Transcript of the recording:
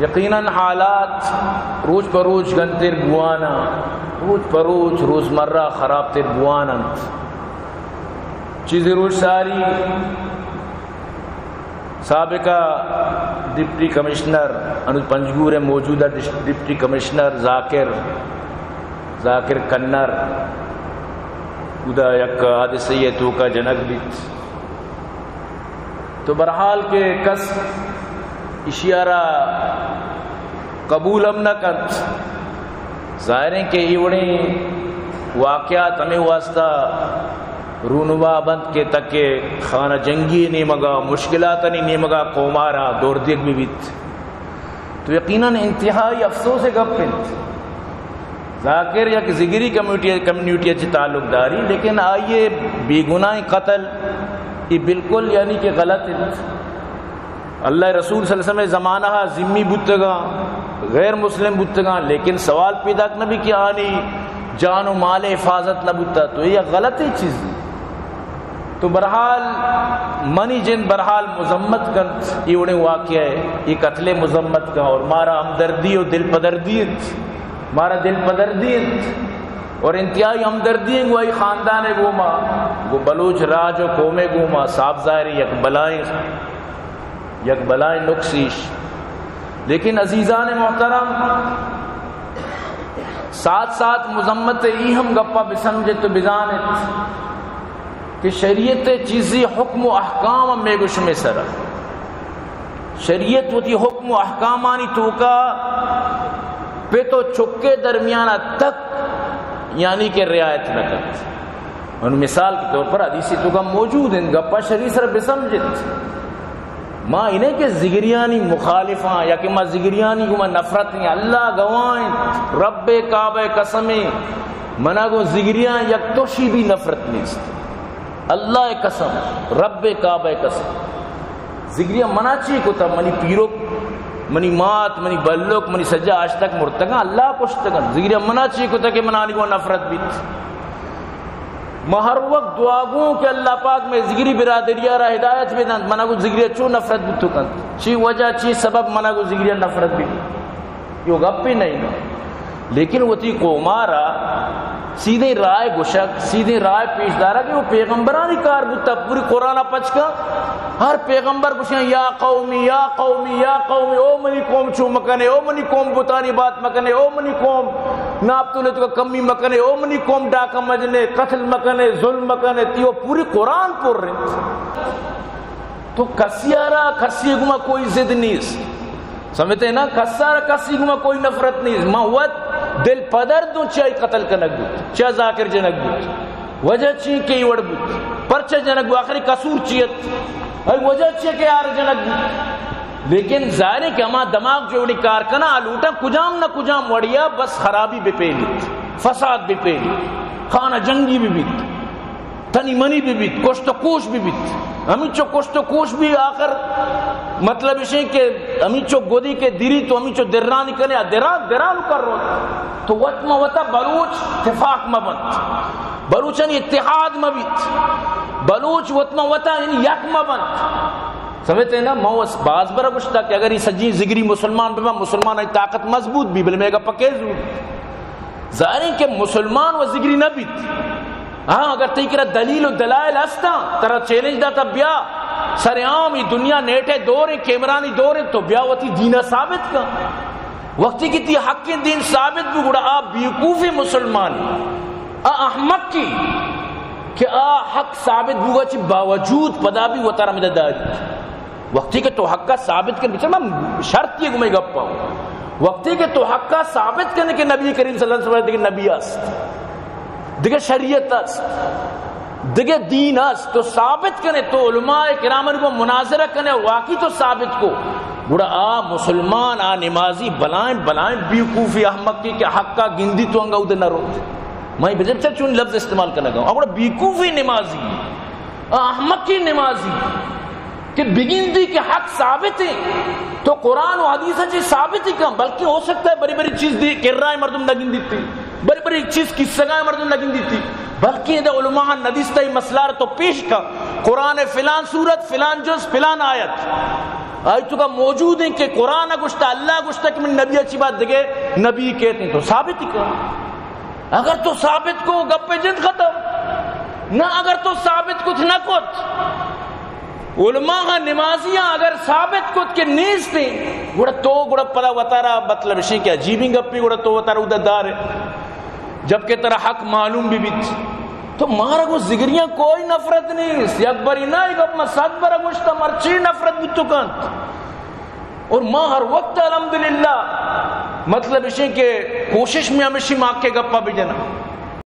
یقیناً حالات روز بروز گنتر بوانا، روز بروز روزمرہ خراب تر بوانند. چیزی روز ساری سابقہ ڈپٹی کمشنر انو پنجگور موجودہ ڈپٹی کمشنر ذاکر کنر ادا یک حادثے تو کا جنک بیت تو برحال کے کس اشیارہ قبول ہم نہ کرت. ظاہر ہے کہ ایوڑیں واقعات ہمیں واسطہ رونما بند کے تک کہ خانہ جنگی نہیں مگا، مشکلات نہیں مگا قومارا دور دیکھ بھی بیت. تو یقیناً انتہائی افسوس ہے گپت ذاکر یا کہ زگری کمیونٹی اچھی تعلق داری، لیکن آئیے بے گناہ قتل یہ بالکل یعنی کہ غلط ہے. اللہ رسول صلی اللہ علیہ وسلم زمانہ ذمی بتگا غیر مسلم بتگا، لیکن سوال پیدا نبی کہ آنی جان و مال حفاظت نہ بتا، تو یہ غلط ہی چیز. تو برحال منی جن برحال مذمت کر یہ اڑے واقعہ ہے، یہ قتل مذمت کا، اور مارا ہمدردی اور دل پدردیت، مارا دل پدردیت اور انتہائی ہمدردی وہی خاندان گوما وہ بلوچ راج و قوم گوما صاحب ظاہر یک بلائیں نقصیش. لیکن عزیزان محترم ساتھ ساتھ مذمت ای ہم گپا بسمجھے تو بزانت کہ شریعت چیزی حکم و احکام میں گوش میں سرا شریعت ہوتی حکم و احکامانی تو کا پہ تو چکے درمیانہ تک یعنی کہ رعایت نہ کرتے. ان مثال کے طور پر حدیثی تو کا موجود ہیں گپا شریع سر بسمجھت ماں انہیں کہ زگریانی مخالفاں یا کہ ماں زگریانی کو ماں نفرت نہیں. اللہ گوائیں رب کعبہ قسمیں منا کو زگریاں یک توشی بھی نفرت نہیں. اللہ قسم رب کعبہ قسم زگریاں منا چی کو تا منی پیروک منی مات منی بلوک منی سجا آج تک مرتگا اللہ پشتگا زگریاں منا چی کو تا کہ منانی کو نفرت بیت. میں ہر وقت دعا گوں کہ اللہ پاک میں زگری برادریہ را ہدایت بھی دن منا کو زگریہ چو نفرت بھی تو کن چی وجہ چی سبب منا کو زگریہ نفرت بھی یہ گپ بھی نہیں. لیکن وہ تی قومارا سیدھے رائے گشک سیدھے رائے پیش دارا کہ وہ پیغمبرانی کار بتا پوری قرآن پچ کا ہر پیغمبر گشیں یا قومی یا قومی یا قومی او منی قوم چو مکنے او منی قوم بتانی بات مکنے او منی قوم ناپتو نے تو کمی مکنے او منی قوم ڈاکہ مجنے قتل مکنے ظلم مکنے تیو پوری قرآن پر رہے. تو کسیارا کسی گما کوئی زد نہیں سمجھتے ہیں نا کسارا کسی گما کوئی نفرت نہیں. موت دل پدر دوں چاہی قتل کنک بود چاہ ذاکر جنک بود وجہ چی کئی وڑ بود پرچہ جنک بود آخری قصور چیت وجہ چی کہ یار جنک بود. لیکن ظاہر ہے کہ ہما دماغ جو اڑی کارکنا آلوٹا کجام نہ کجام وڑیا بس خرابی بے پیلیت فساد بے پیلیت خانہ جنگی بھی بیت تنی منی بھی بیت کشت و کوش بھی بیت ہمیں چو کشت و کوش بھی آخر مطلب اسے کہ ہمیں چو گودی کے دیری تو ہمیں چو درانی کنے درانو کر رہا تو وطمہ وطا بلوچ اتفاق مبند بلوچانی اتحاد مبیت بلوچ وطمہ وطا یعنی یک مبند. سمجھتے ہیں نا موس باز برا گشتا کہ اگر یہ سجی زگری مسلمان بھی مسلمان ہے طاقت مضبوط بھی بل میں گا پکے ضرور ظاہر ہے کہ مسلمان و زگری نہ بیت. ہاں اگر تیکرہ دلیل و دلائل ہستا ترہ چیلنج دا تا بیا سر عام یہ دنیا نیٹے دوریں کیمرانی دوریں تو بیا وطی دینہ ثابت کا وقتی کی تی حق دین ثابت بھی گوڑا آپ بیوقوفی مسلمانی احمق کی کہ حق ثابت بھی گوڑا چی باوجود پدا بھی وہ ترہ مدد داری وقتی کہ تو حق کا ثابت کرنے بچے میں شرط یہ گمیں گپ پاؤں وقتی کہ تو حق کا ثابت کرنے کہ نبی کریم صلی اللہ علیہ وسلم دیکھے نبی است دیکھے شریعت است دیکھے دین است تو ثابت کرنے تو علماء کرامن کو مناظرہ کرنے واقعی تو ثابت کو بڑا مسلمان نمازی بلائیں بیوقوفی احمق کی کہ حق کا گندی تو انگا ادھر نہ روتے میں بجب چل چون لفظ استعمال کرنے گا اور بیوقوفی نمازی احمق کی نمازی کہ بگندی کے حق ثابت ہے تو قرآن و حدیث سے ثابت ہی کم بلکہ ہو سکتا ہے بڑی بڑی چیز دی کر رہا ہے مردم نہ گندی تھی بڑی بڑی چیز کی سگائیں مردم نہ گندی تھی بلکہ علماء ندیستہ مسئلہ تو پیش کا قرآن فلان سورت فلان جز فلان آیت آئی تو کا موجود ہیں کہ قرآن گشتہ اللہ گشتہ کہ من نبی اچھی بات دیکھے نبی کہتے ہیں تو ثابت ہی کر، اگر تو ثابت کو گپے جند ختم نہ، اگر تو ثابت کچھ نہ کچھ علماء نمازیاں اگر ثابت کت کے نیز تھے گوڑا تو گوڑا پدا وطارا مطلب اسی کہ عجیبی گپی گوڑا تو وطارا ادھر دار ہے، جبکہ ترا حق معلوم بھی بیت تو مارا کو زگریاں کوئی نفرت نہیں، یک بری نہ ایک اپنا 7 برا گوشتا مرچی نفرت بیتو کانت، اور ماں ہر وقت الحمدللہ مطلب اسی کہ کوشش میں ہمیشہ ماں کے گپا بھی جنا